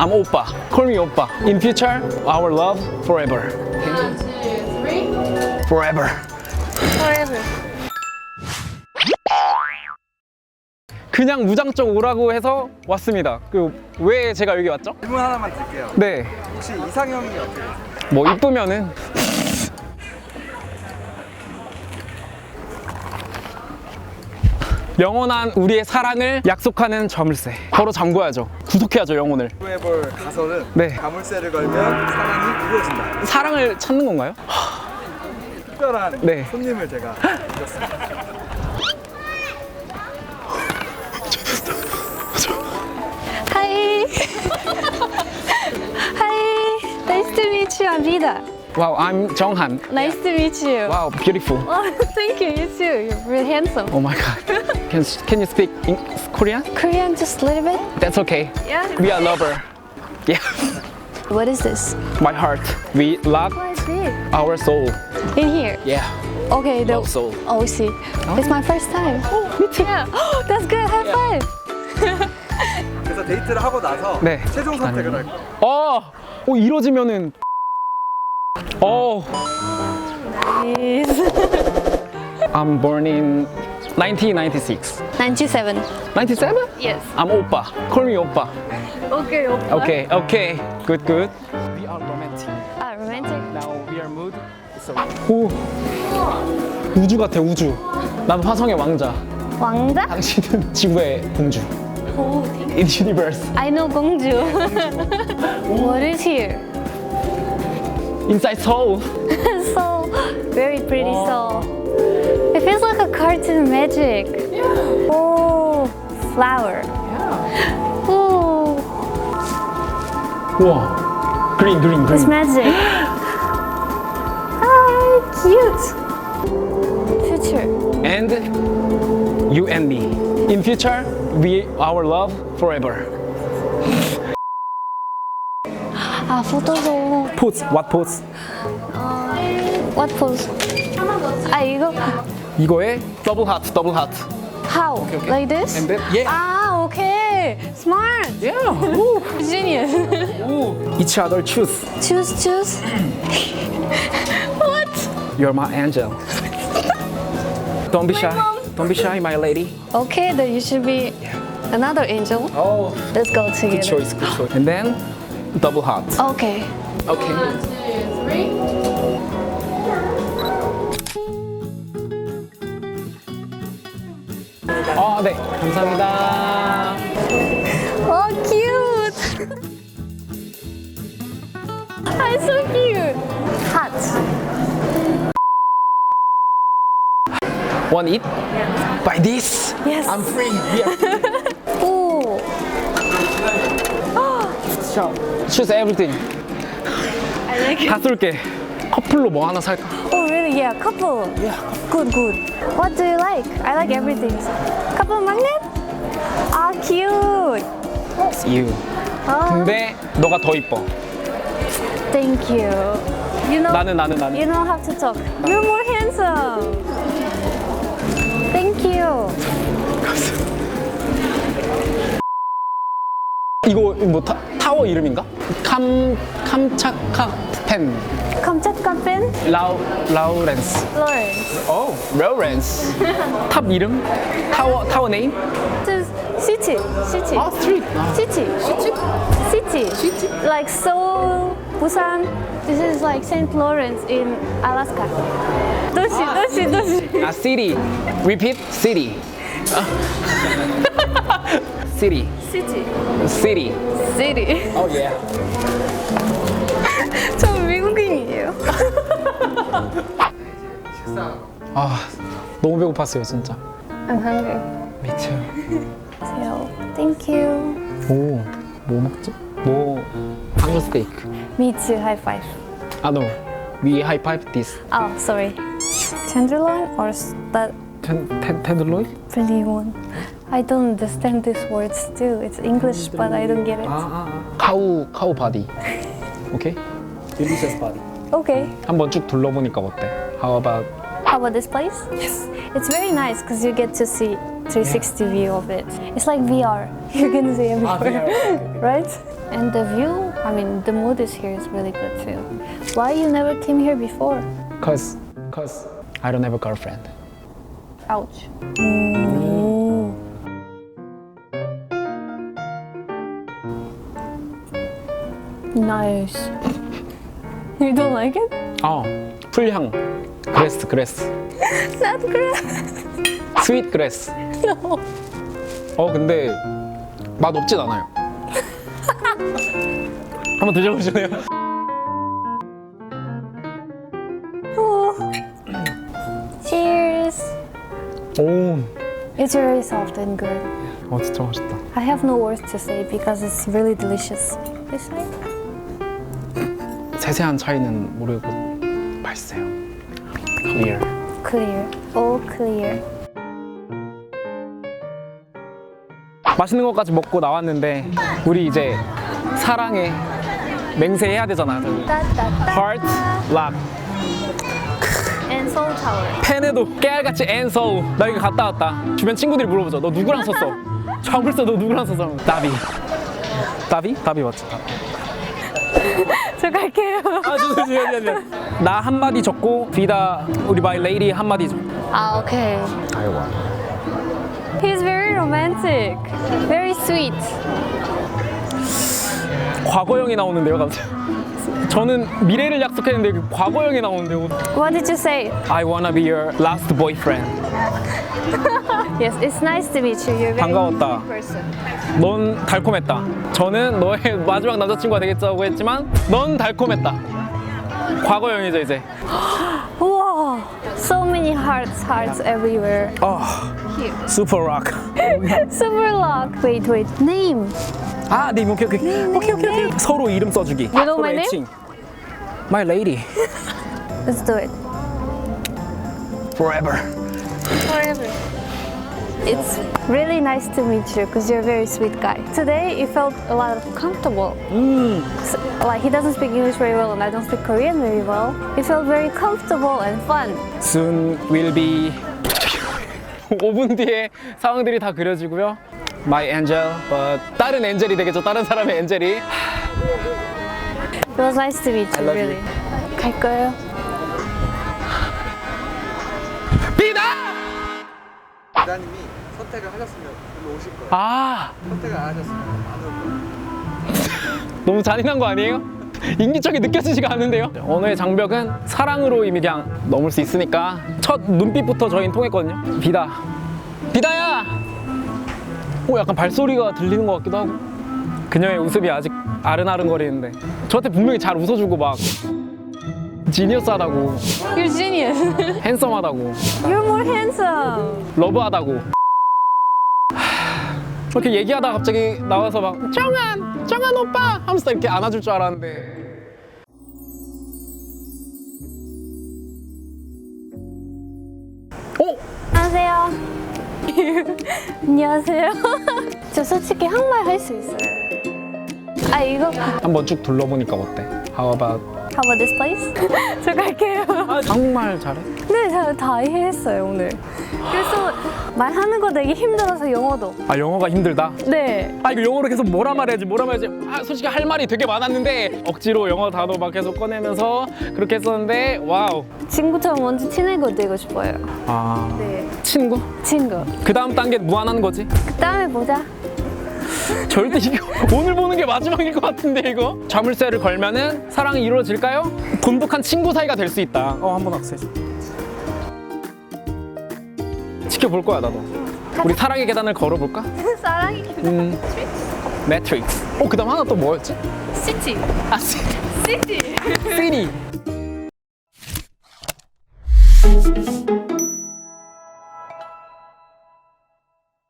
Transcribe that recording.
I'm Oppa. Call me Oppa. In future, our love forever. 1, 2, 3. Forever. Forever. 그냥 무작정 오라고 해서 왔습니다. 왜 제가 여기 왔죠? 질문 하나만 드릴게요. 네. 혹시 이상형이 어떻게 되세요? 뭐 이쁘면은 영원한 우리의 사랑을 약속하는 자물쇠. 바로 잠궈야죠. 구속해야죠, 영혼을. 해볼 가설은 네. 자물쇠를 걸면 사랑이 이루어진다. 사랑을 찾는 건가요? 특별한 네. 손님을 제가 드렸습니다. Hi. Hi. Nice to meet you, Avida. Wow, I'm 정한. Nice to meet you. Wow, beautiful. Oh, thank you. You too. You're really handsome. Oh my god. Can you speak Korean? Korean, just a little bit. That's okay. Yeah. We are lover. Yeah. What is this? My heart. We love What is it? our soul. In here. Yeah. Okay. Love soul. Oh, see. It's my first time. Oh, me too. Yeah. Oh, that's good. High five. 그래서 데이트를 하고 나서 네. 최종 선택을 할 거예요. 이러지면은 Please. I'm born in 1996. 97. 97? Yes. I'm Oppa. Call me Oppa. Okay. Okay, okay. Good, good. We are romantic. Ah, romantic. Now we are mood. 오. 우주 같아, 우주. 난 화성의 왕자. 왕자? 당신은 지구의 공주. Oh, In universe. I know 공주. What is here? Inside Seoul. So very pretty soul. It feels like a cartoon magic. Oh, flower. Oh, 우와. Green, green, it's green. magic. Ah, cute. Future. And you and me. In future, our love forever. Ah, photo. Pose. What pose? What pose? 아 이거 이거에 double heart, double heart. how? Like this? And then, yeah. Ah, okay. Smart. Yeah. Ooh. Genius. Ooh. Each other choose. choose. What? You're my angel. Don't be shy. Don't be shy, my lady. Okay, then you should be another angel. Oh, Let's go together. good choice, good choice. And then double heart. Okay. Okay. 1, 2, 3. 네. 감사합니다. Oh, cute. I'm so cute. Hot. Want eat? By this? Yes. I'm free. Yeah. Ooh. Choose everything. I like it. 다 쏠게. 커플로 뭐 하나 살까? Oh, really? Yeah, couple. Yeah. Good. What do you like? I like everything. Couple magnet? Ah, cute. It's you. Oh, 근데 너가 더 이뻐. thank you. You know, 나는. you know how to talk. You're more handsome. Thank you. 이거 뭐 타워 이름인가? 캄차카 펜. 깜짝깜 pen? 라우렌스. Lawrence. 오, 라우렌스. 탑 이름? 타워 네임? City. 아, 스트리트. City. Like Seoul, Busan. This is like St. Lawrence in Alaska. 도시. 아, city. Repeat, city. City. City. Oh yeah. 저 미국인이에요. 아, 너무 배고팠어요, 진짜. I'm hungry. Me too. So, thank you. 오, 뭐 먹지? 뭐 한글 스테이크. Me too. High five. 아, no. We high five this. Oh, sorry. Tenderloin or that 텐들로이? really one? I don't understand these words too. It's English, but I don't get it. 카우 바디. 오케이? Delicious body. Okay. 한번 쭉 둘러보니까 어때? How about? How about this place? Yes. It's very nice because you get to see 360 view of it. It's like VR. You can see everywhere, VR. right? And the view, I mean, the mood is here is really good too. Why you never came here before? Cause I don't have a girlfriend. Ouch. Nice. You don't like it? 풀향. 그레스. Not good. 스윗 그레스. No. 근데 맛 없진 않아요. 한번 드셔보실래요? Cheers. 오, It's very soft and good. 진짜 맛있다. I have no words to say because it's really delicious. This way? 세세한 차이는 모르고 맛있어요. Clear. Clear. All clear. 맛있는 것까지 먹고 나왔는데 우리 이제 사랑에 맹세해야 되잖아요. 저기. 따따따. Heart, Lock. And Seoul Tower. 펜에도 깨알같이 앤서우. 나 여기 갔다 왔다. 주변 친구들이 물어보죠. 너 누구랑 썼어? 저물써 너 누구랑 썼어? 따비? 따비 맞지? 저 갈게요. 죄송해요. 나 한마디 적고 비다 우리 마이 레이디 한마디 적. Okay. 아이고. He's very romantic. Very sweet. 과거형이 나오는데요, 갑자기. 저는 미래를 약속했는데 과거형이 나오는데요. What did you say? I wanna be your last boyfriend. Yes, it's nice to meet you. You're very 반가웠다. sweet person. 넌 달콤했다. 저는 너의 마지막 남자친구가 되겠다고 했지만 넌 달콤했다. 과거형이죠, 이제. Wow. So many hearts everywhere. Here. 슈퍼 락. Super lock. Wait. Name. 네, 오케이. 서로 이름 써주기. You know 서로 my name? 애칭. My lady. Let's do it. Forever. Forever. It's really nice to meet you because you're a very sweet guy. Today, it felt a lot of comfortable. So, like he doesn't speak English very well and I don't speak Korean very well. It felt very comfortable and fun. Soon will be 5분 뒤에 상황들이 다 그려지고요. My angel, but 다른 엔젤이 되겠죠. 다른 사람의 엔젤이. It was nice to meet I you, love really. 갈 거예요? 비다! 기자님이 선택을 하셨으면 일로 오실 거예요. 선택을 안 하셨으면 안 올 거예요. 너무 잔인한 거 아니에요? 인기척이 느껴지지가 않는데요? 오늘의 장벽은 사랑으로 이미 그냥 넘을 수 있으니까 첫 눈빛부터 저희는 통했거든요. 비다야! 약간 발소리가 들리는 것 같기도 하고 그녀의 웃음이 아직 아른아른거리는데 저한테 분명히 잘 웃어주고 막 지니어스하다고 You're genius. 핸섬하다고 You're more handsome. 러브하다고 이렇게 얘기하다가 갑자기 나와서 막 정한 오빠 하면서 이렇게 안아줄 줄 알았는데 안녕하세요. 안녕하세요. 저 솔직히 한말 할 수 있어요. 이거 한번 쭉 둘러보니까 어때? How about? How about this place? 저 갈게요. 한국말 잘해? 네, 제가 다 이해했어요 오늘. 그래서 말하는 거 되게 힘들어서 영어도. 영어가 힘들다? 네. 이거 영어로 계속 뭐라 말해야지 솔직히 할 말이 되게 많았는데 억지로 영어 단어 막 계속 꺼내면서 그렇게 했었는데 와우. 친구처럼 먼저 친해고 되고 싶어요. 네. 친구? 친구. 그 다음 단계 무한하는 거지? 그 다음에 보자. 절대 이거 오늘 보는 게 마지막일 것 같은데 이거? 자물쇠를 걸면은 사랑이 이루어질까요? 돈독한 친구 사이가 될 수 있다. 한번 악수해줘. 지켜볼 거야 나도. 우리 사랑의 계단을 걸어볼까? 사랑이. 매트릭스. 그 다음 하나 또 뭐였지? 시티. 시티. 시티. 시티.